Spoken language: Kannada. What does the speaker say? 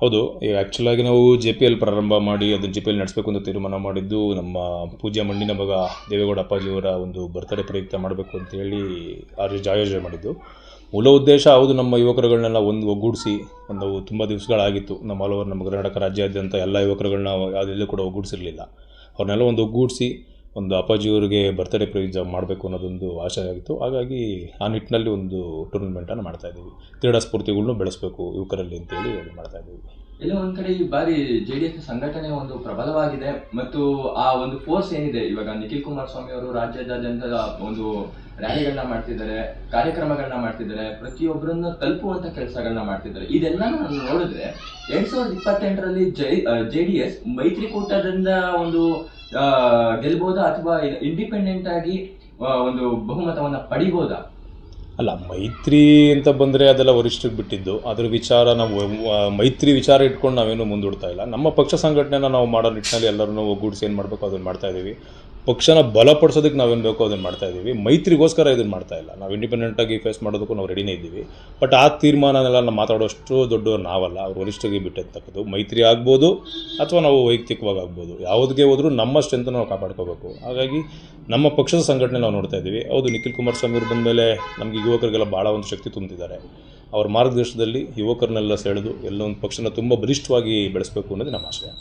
ಹೌದು. ಈಗ ಆ್ಯಕ್ಚುಲಾಗಿ ನಾವು JPL ಪ್ರಾರಂಭ ಮಾಡಿ ಅದನ್ನು JPL ನಡೆಸಬೇಕು ಅಂತ ತೀರ್ಮಾನ ಮಾಡಿದ್ದು ನಮ್ಮ ಪೂಜ್ಯ ಮಣ್ಣಿನ ಮಗ ದೇವೇಗೌಡ ಅಪ್ಪಾಜಿಯವರ ಒಂದು ಬರ್ತ್ಡೇ ಪ್ರಯುಕ್ತ ಮಾಡಬೇಕು ಅಂತೇಳಿ ಆಯೋಜನೆ ಮಾಡಿದ್ದು. ಮೂಲ ಉದ್ದೇಶ ಹೌದು, ನಮ್ಮ ಯುವಕರುಗಳನ್ನೆಲ್ಲ ಒಂದು ಒಗ್ಗೂಡಿಸಿ, ಒಂದು ತುಂಬ ದಿವಸಗಳಾಗಿತ್ತು ನಮ್ಮ ಆಲ್ ಓವರ್ ನಮ್ಮ ಕರ್ನಾಟಕ ರಾಜ್ಯಾದ್ಯಂತ ಎಲ್ಲ ಯುವಕರುಗಳನ್ನ ಯಾವುದೆಲ್ಲೂ ಕೂಡ ಒಗ್ಗೂಡಿಸಿರಲಿಲ್ಲ. ಅವ್ರನ್ನೆಲ್ಲ ಒಂದು ಒಗ್ಗೂಡಿಸಿ ಒಂದು ಅಪ್ಪಾಜಿಯವರಿಗೆ ಬರ್ತ್ಡೇ ಪ್ರಯುಕ್ತ ಮಾಡಬೇಕು ಅನ್ನೋದೊಂದು ಆಶೆ ಆಗಿತ್ತು. ಹಾಗಾಗಿ ಆ ನಿಟ್ಟಿನಲ್ಲಿ ಒಂದು ಟೂರ್ನಮೆಂಟನ್ನು ಮಾಡ್ತಾಯಿದ್ದೀವಿ. ಕ್ರೀಡಾ ಸ್ಫೂರ್ತಿಗಳ್ನೂ ಬೆಳೆಸಬೇಕು ಯುವಕರಲ್ಲಿ ಅಂತೇಳಿ ಮಾಡ್ತಾಯಿದ್ದೀವಿ. ಎಲ್ಲೋ ಒಂದು ಕಡೆ ಈ ಬಾರಿ JDS ಸಂಘಟನೆ ಒಂದು ಪ್ರಬಲವಾಗಿದೆ ಮತ್ತು ಆ ಒಂದು ಫೋರ್ಸ್ ಏನಿದೆ, ಇವಾಗ ನಿಖಿಲ್ ಕುಮಾರಸ್ವಾಮಿ ಅವರು ರಾಜ್ಯಾದ್ಯಂತ ಒಂದು ರ್ಯಾಲಿಗಳನ್ನ ಮಾಡ್ತಿದ್ದಾರೆ, ಕಾರ್ಯಕ್ರಮಗಳನ್ನ ಮಾಡ್ತಿದ್ದಾರೆ, ಪ್ರತಿಯೊಬ್ಬರನ್ನ ತಲುಪುವಂತ ಕೆಲಸಗಳನ್ನ ಮಾಡ್ತಿದ್ದಾರೆ. ಇದೆಲ್ಲ ನೋಡಿದ್ರೆ 2028ರಲ್ಲಿ JDS ಮೈತ್ರಿಕೂಟದಿಂದ ಒಂದು ಗೆಲ್ಬೋದಾ ಅಥವಾ ಇಂಡಿಪೆಂಡೆಂಟ್ ಆಗಿ ಒಂದು ಬಹುಮತವನ್ನ ಪಡಿಬೋದಾ? ಅಲ್ಲ, ಮೈತ್ರಿ ಅಂತ ಬಂದರೆ ಅದೆಲ್ಲ ವರಿಷ್ಠರಿಗೆ ಬಿಟ್ಟಿದ್ದು. ಅದರ ವಿಚಾರ ನಾವು ಮೈತ್ರಿ ವಿಚಾರ ಇಟ್ಕೊಂಡು ನಾವೇನು ಮುಂದೂಡ್ತಾ ಇಲ್ಲ. ನಮ್ಮ ಪಕ್ಷ ಸಂಘಟನೆನ ನಾವು ಮಾಡೋ ನಿಟ್ಟಿನಲ್ಲಿ ಎಲ್ಲರನ್ನೂ ಒಗ್ಗೂಡಿಸಿ ಏನು ಮಾಡಬೇಕು ಅದನ್ನು ಮಾಡ್ತಾಯಿದ್ದೀವಿ. ಪಕ್ಷನ ಬಲಪಡಿಸೋದಕ್ಕೆ ನಾವೇನು ಬೇಕೋ ಅದನ್ನು ಮಾಡ್ತಾಯಿದ್ದೀವಿ. ಮೈತ್ರಿಗೋಸ್ಕರ ಇದನ್ನು ಮಾಡ್ತಾ ಇಲ್ಲ. ನಾವು ಇಂಡಿಪೆಂಡೆಂಟಾಗಿ ಫೇಸ್ ಮಾಡೋದಕ್ಕೂ ನಾವು ರೆಡಿನೇ ಇದ್ದೀವಿ. ಬಟ್ ಆ ತೀರ್ಮಾನನೆಲ್ಲ ನಾವು ಮಾತಾಡೋಷ್ಟು ದೊಡ್ಡವ್ರು ನಾವಲ್ಲ, ಅವ್ರು ವರಿಷ್ಠರಿಗೆ ಬಿಟ್ಟಿರ್ತಕ್ಕದ್ದು. ಮೈತ್ರಿ ಆಗ್ಬೋದು ಅಥವಾ ನಾವು ವೈಯಕ್ತಿಕವಾಗಿ ಆಗ್ಬೋದು, ಯಾವುದಕ್ಕೆ ಹೋದರೂ ನಮ್ಮ ಸ್ಟ್ರೆಂತ್ ನಾವು ಕಾಪಾಡ್ಕೋಬೇಕು. ಹಾಗಾಗಿ ನಮ್ಮ ಪಕ್ಷದ ಸಂಘಟನೆ ನಾವು ನೋಡ್ತಾ ಇದ್ದೀವಿ. ಹೌದು, ನಿಖಿಲ್ ಕುಮಾರಸ್ವಾಮಿ ಅವರು ಬಂದ ಮೇಲೆ ನಮಗೆ ಯುವಕರಿಗೆಲ್ಲ ಭಾಳ ಒಂದು ಶಕ್ತಿ ತುಂಬಿದ್ದಾರೆ. ಅವ್ರ ಮಾರ್ಗದರ್ಶನದಲ್ಲಿ ಯುವಕರನ್ನೆಲ್ಲ ಸೆಳೆದು ಎಲ್ಲೊಂದು ಪಕ್ಷನ ತುಂಬ ಬಲಿಷ್ಠವಾಗಿ ಬೆಳೆಸಬೇಕು ಅನ್ನೋದು ನಮ್ಮ ಆಶಯ.